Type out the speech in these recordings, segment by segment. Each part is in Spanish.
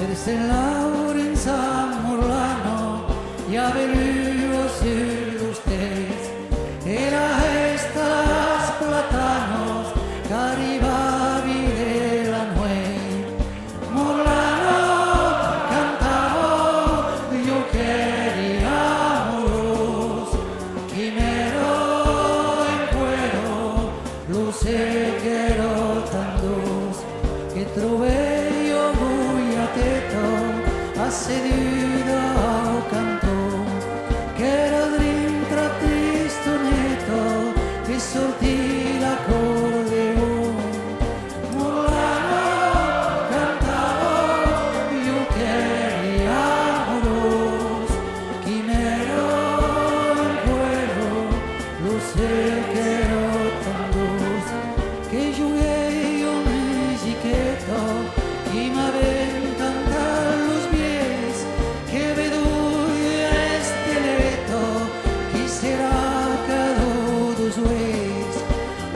Ed sen Laurenza Morlano, jag vill oss ustedes, era estas platanos, cariba de la nuez. Morlano cantaba, yo quería moros, quimero en cuero, luce quiero tantos, que trove yo muy ateto, accedido ao canto, che era dentro tristoneto, che sortì l'accordeon. Morlano cantava, io quería moros, quimero en cuero, luce quiero tantos, que jugué yo musiqueto, y me aventan los pies, que vedulla este leto, que será cada dos veces.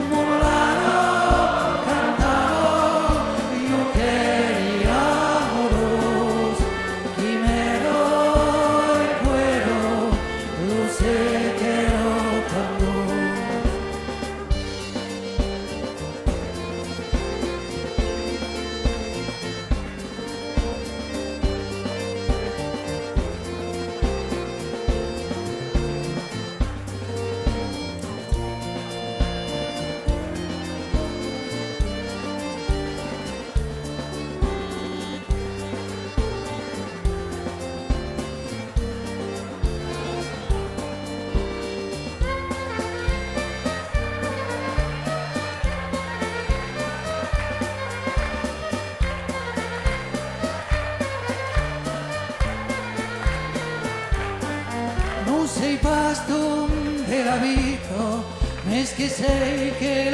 Morlano cantaba, yo quería moros, quimero en cuero, luce quiero tantos. Non sei pas donde l'abito, mes che sei che